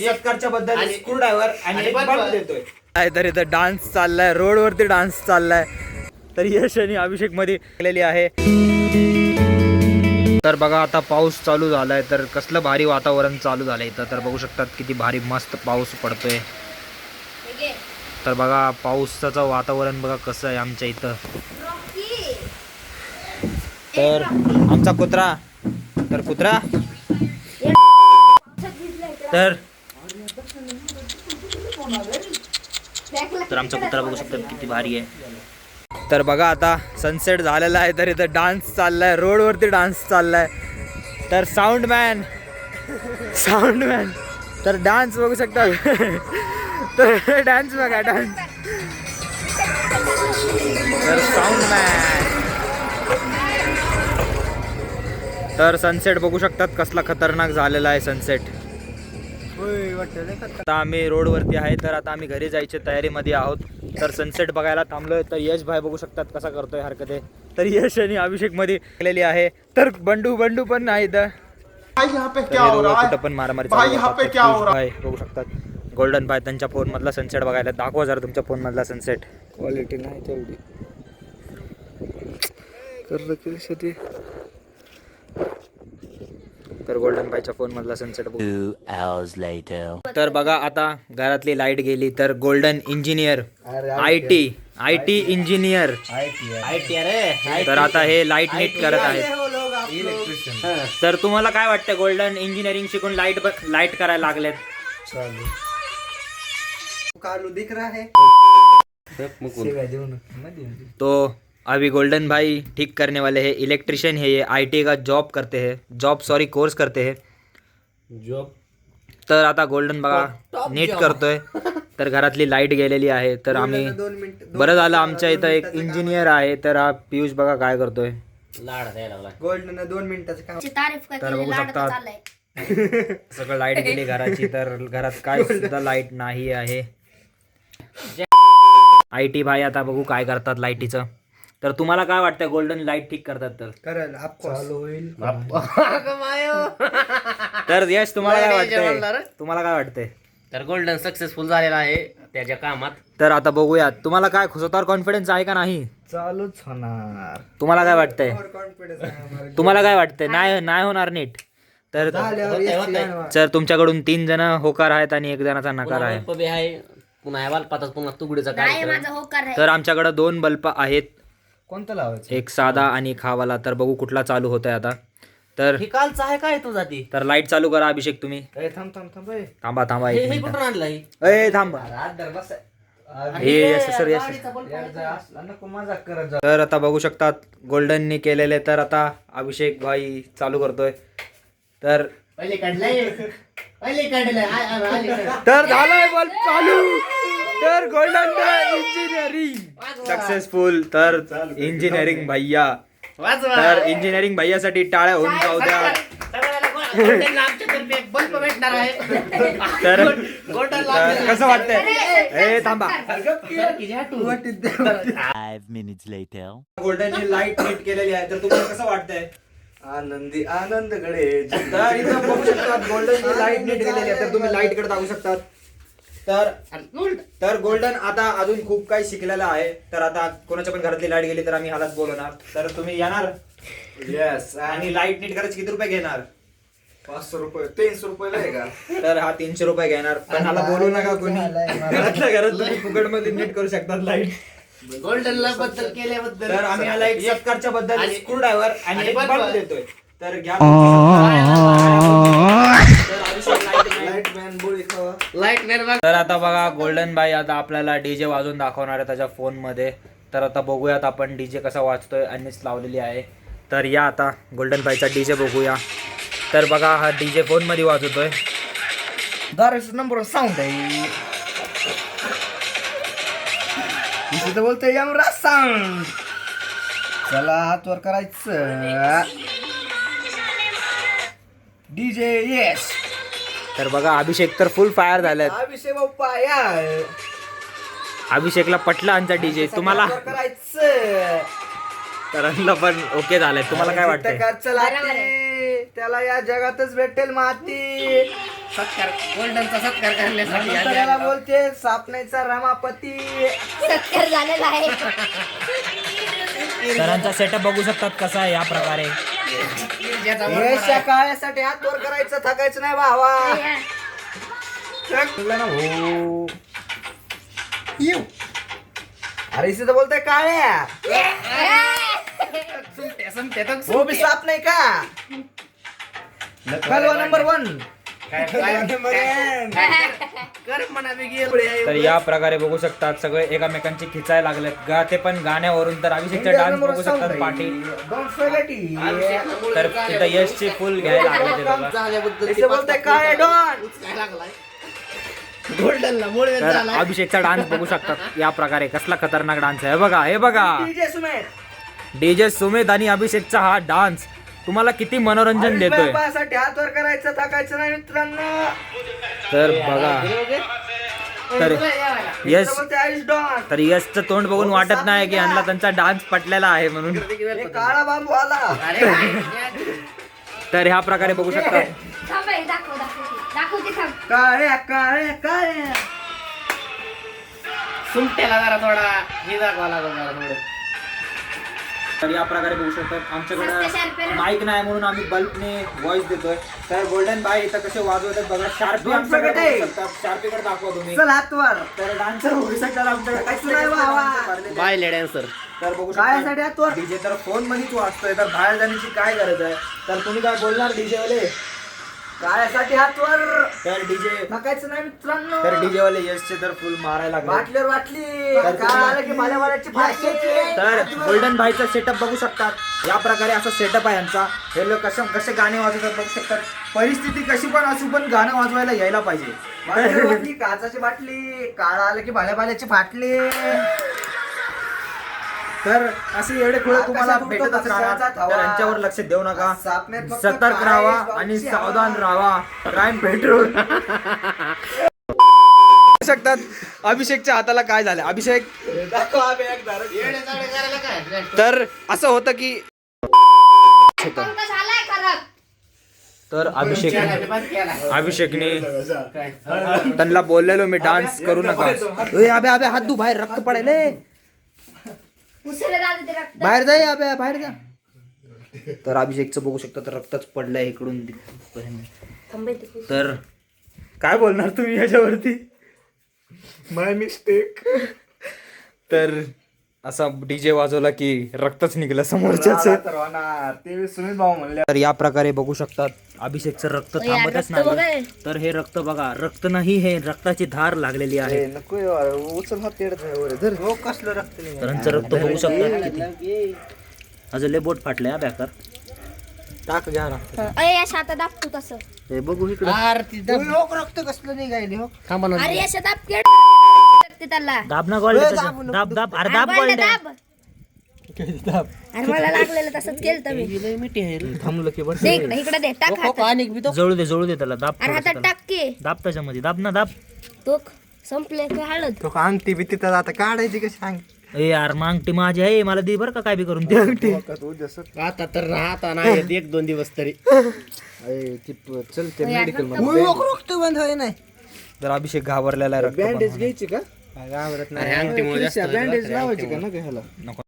सत्कारच्या बद्दल screw driver आणि bulb देतोय. तर इथं डान्स चाललाय, रोड वरती डान्स चाललाय. तर यश आणि अभिषेक मध्ये केलेली आहे. तर बघा आता पाऊस चालू झालाय, तर कसलं भारी वातावरण चालू झालंय इथं. तर बघू शकतात किती भारी मस्त पाऊस पडतोय. तर बघा पावसाचं वातावरण बघा कसं आहे आमच्या इथं. तर आमचा कुत्रा तर आमचा कुत्रा बघू शकतात किती भारी आहे. तर बघा आता सनसेट झालेला आहे, तर इथं डान्स चाललाय, रोड वरती डान्स चाललाय. तर साऊंडमॅन तर डान्स बघू शकता. तर डान्स बघा डान्स. तर साऊंडमॅन. तर सनसेट बघू शकतात कसला खतरनाक झालेला आहे सनसेट. आता आम्ही रोड वरती आहे, तर आता आम्ही घरी जायच्या तयारीमध्ये आहोत. तर सनसेट बघायला थांबलोय. तर यश भाई बघू शकतात कसा करतोय हरकते. तर यश आणि अभिषेक मध्ये केलेली आहे. तर बंडू पण आहे इथं. कुठं पण मारामारी बघू शकतात. गोल्डन भाई त्यांच्या फोन मधला सनसेट बघायला. दाखवा जरा तुमच्या फोन मधला सनसेट. क्वालिटी नाही तेवढी. तर गोल्डन बायच्या फोन मधला सनसेट. 2 hours later. तर बघा आता घरातली लाईट गेली. तर golden engineer I T engineer तर आता हे लाईट नीट करत आहेत. तर तुम्हाला काय वाटतं गोल्डन इंजिनिअरिंग शिकून लाईट करायला लागलेत. तो अभी गोल्डन भाई ठीक करने वाले हैं. इलेक्ट्रिशियन है ये. आईटी का कोर्स करते हैं. तर आता गोल्डन बघा नीट करतोय. तर घरातली लाईट गेलेली आहे. तर आम्ही बरं झालं आमच्या इथं एक इंजिनियर आहे. तर हा पियुष बघा काय करतोय. गोल्डन 2 मिनिटाचं काम. तर बघू शकतात सगळं लाईट गेली घराची. तर घरात काय सुद्धा लाईट नाही आहे. आयटी भाई आता बघू काय करतात लाईटीचं. तर तुम्हाला काय वाटतं गोल्डन लाईट ठीक करतात तर चालू होईल. तर यश तुम्हाला काय वाटतंय. तर गोल्डन सक्सेसफुल झालेला आहे त्याच्या कामात. तर आता बघूया तुम्हाला काय स्वतःवर कॉन्फिडन्स आहे का नाही. चालूच होणार. तुम्हाला काय वाटतंय नाही होणार नीट. तर तुमच्याकडून 3 जण होकार आहेत आणि 1 जणाचा नकार आहे. पुन्हा तुकडीचा कार्यक्रम. तर आमच्याकडे 2 बल्ब आहेत. कोणतं लावायचं. एक साधा आणि खावाला. तर बघू कुठला चालू होतोय आता. तर हे कालचं आहे काय तुझा ती. तर लाईट चालू करा अभिषेक तुम्ही. थांबा एक हे मिनिट. कुठून आणलं हे? थांबा. मजाक करत जा. तर आता बघू शकतात गोल्डननी केलेले. तर आता अभिषेक भाई चालू करतोय. तर पहिले काढलंय तर झालाय बल्ब चालू. तर गोल्डन इंजिनिअरिंग सक्सेसफुल. तर इंजिनिअरिंग भैया. तर इंजिनिअरिंग भैयासाठी टाळ्या होऊन जाऊ द्या. बल्ब भेटणार आहे. तर कसं वाटतंय. थांबा. 5 minutes later. गोल्डनची लाईट नीट केलेली आहे. तर तुम्हाला कसं वाटतंय. आनंदकडे. तर इथं बघू शकतात गोल्डनची लाईट नीट केलेली आहे. तर तुम्ही लाईट कडे जाऊ शकतात. तर गोल्डन आता अजून खूप काही शिकलेलं आहे. तर आता कोणाच्या पण घरातली लाईट गेली तर आम्ही ह्यालाच बोलवणार. तर तुम्ही येणार. येस. आणि लाईट नीट करायचे किती रुपये घेणार. 500 रुपये 300 रुपये आहे का. तर हा 300 रुपये घेणार. पण ह्याला बोलू नका कोणी. घरातल्या घरात तुम्ही फुकट मध्ये नीट करू शकतात लाईट. गोल्डनला बद्दल केल्याबद्दल. तर आम्ही ह्याला एक सत्कारच्या बद्दल स्क्रू ड्रायव्हर आणि एक बल्ब देतोय. तर घ्या. तर आता बघा गोल्डन भाई आता आपल्याला डीजे वाजवून दाखवणार आहे त्याच्या फोन मध्ये. तर आता बघूयात आपण डीजे कसा वाजतोय. आणिच लावलेली आहे. तर या आता गोल्डन भाईचा डीजे बघूया. तर बघा हा डीजे फोन मध्ये वाजवतोय. नंबर साऊंड आहे. इथे बोलतोय यमराज साऊंड. चला हातवर करायचं. DJ yes. तर बघा अभिषेक तर फुल फायर झालाय. अभिषेक बाप्पा या. अभिषेकला पटला आमचा डीजे. तुम्हाला करायचं. सरांना पण ओके झालंय. तुम्हाला काय वाटतंय? कच्चं लाती, त्याला या जगातच भेटेल माती. सत्कार गोल्डनचा सत्कार करण्यासाठी म्हणून तर याला बोलते सापण्याचा रमापती. सत्कार झालेला आहे. सरांचा सेटअप बघू शकतात कसा आहे या प्रकारे. यशच्या काळासाठी हात वर करायचं, थकायचं नाही भावा. बोलला ना हो. येऊ. अरे इथे तर बोलतोय काळ्या. हो बी साप नाही का? कलवा नंबर 1. कर म्हणा मी गेलो. तर या प्रकारे बघू शकतात सगळे एकमेकांची खिचायला लागलेत. गाते पण गाण्यावरून. तर अभिषेकचा डान्स बघू शकतात पाठी. तर तिथं यशची फुल घ्यायला लागले काम झाल्याबद्दल इथे बोलतोय काळ्या डॉन. काय लागलाय गोल्डनला मुळे तर झालाय. अभिषेकचा डान्स बघू शकतात या प्रकारे. कसला खतरनाक डान्स आहे. हे बघा, हे बघा. DJ सुमेध. डीजे सुमेध आणि अभिषेकचा हा डान्स तुम्हाला किती मनोरंजन देतोय. बापासाठी हात वर करायचं, थकायचं नाही मित्रांनो. तर बघा. तर यश, इथे बोलतोय आयुष डॉन. तर यशचं तोंड बघून वाटत नाही की यांना त्यांचा डान्स पटलेला आहे म्हणून. हे काळा बांबू आला. तर ह्या प्रकारे बघू शकतात. थांब हे, दाखवते थांब. काळ्या काळ्या काळ्या. सुमट्याला जरा थोडा हे दाखवा लागला जरा थोडं. तर या प्रकारे बघू शकतात. सस्ते आमच्याकडे शार्पेन. माईक नाही म्हणून आम्ही बल्बने व्हॉइस देतोय. तर गोल्डन बाय इथं कसे वाजवतात बघा. शार्पी दोन आमच्याकडे प्रगट आहे. बघू शकतात. शार्पीकडे दाखवा तुम्ही. चल हात वर. तर डान्सर बघू शकतात आमच्याकडे. कसं नाही भावा. बाय डॅन्सर. तर बघू काळ्यासाठी शकता हात वर. डीजे तर फोन मध्येच वाजतोय. तर बाहेर जाण्याची काय गरज आहे. तर तुम्ही काय बोलणार डीजे वाले. काळ्यासाठी हात वर. तर डीजे थकायचं नाही मित्रांनो. तर डीजे वाले यशचे तर फुल मारायला लागले. बाटलीवर बाटली. तर काळ आलं की भाल्यावाल्याची फाशी. तर गोल्डन भाईचा सेटअप बघू शकतात. या प्रकारे असा सेटअप आहे यांचा. हे लोक कसे गाणे वाजवतात बघू शकतात. परिस्थिती कशी पण असू पण गाणं वाजवायला यायला पाहिजे. बाटलीवर बाटली, काचाची बाटली. काळ आलं की भाल्यावाल्याची फाटली. तर असे एवढे खुळे तुम्हाला आकाशात उडतो भेटतच राहणार. पक्ष्याचा थवा. तर यांच्यावर लक्ष देऊ नका. सापण्यात फक्त सतर्क काळे राहावा बाबूची आणि हवा. सावधान राहावा. क्राईम पेट्रोल शकतात. अभिषेकच्या हाताला काय झालं. अभिषेक दाखव आम्ही एक धारण. येडेचाळे करायला काय तर असं होतं की पंख झालाय खराब. तर अभिषेकने काय त्यांना बोललेलो मी डान्स करू नका. ए, अबे अबे हात धु, बाहेर रक्त पडेल. उसळं दादा ते रक्त. बाहेर जा अबे, बाहेर जा. तर अभिषेकचं बघू शकता तर रक्तच पडलंय इकडून तिकडून. थांब इथे. तर काय बोलणार तुम्ही याच्यावरती. माय मिस्टेक. तर असा डीजे वाजवला की रक्तच निघलं समोरच्याच. ते सुनील भाऊ म्हणले. तर या प्रकारे बघू शकतात अभिषेकचं रक्त यार, थांबतच रक्त बघा नाही. हे. तर हे रक्त बघा. रक्त नाही, हे रक्ताची धार लागलेली आहे. नको उचल हात तेड हो कसलं रक्त निघालं. सरांचं रक्त बघू शकतात किती. अजून लय बोट फाटले हा बॅकर. टाक घ्या ना. अरे या शाता दाब तू तसं. हे बघू इकडे. रक्त कसलं निघायले हो. थांबा ना. अरे या दाब केड त्याला. दाब ना गोल्ड. दाब दाब. अरे दाब गोल्ड. दाब. अरे मला लागलेलं तसंच केलं मी. थांबलं की बरं. दे इकडे, इकडे दे. टाक हातात. जळू दे त्याला. दाब अरे हातात टाक की. दाब त्याच्यामध्ये. दाब ना दाब. तो संपले काय हळद. तो अंगठी बी तिथं आता काढायची कशी अंगठी. ए यार मांगटी माझी आहे. मला दे बरं का काय बी करून ते अंगठी. आता तर राहता नाही 1-2 दिवस तरी. चल ते यार, मेडिकल रक्त मध्ये रक्त बंद होय नाही. तर अभिषेक घाबरलेला आहे. रक्त बँडेज पाहून. घ्यायची का? घाबरत अरे अंगठीमुळे जास्त बँडेज लावायची का ना ह्याला. नको.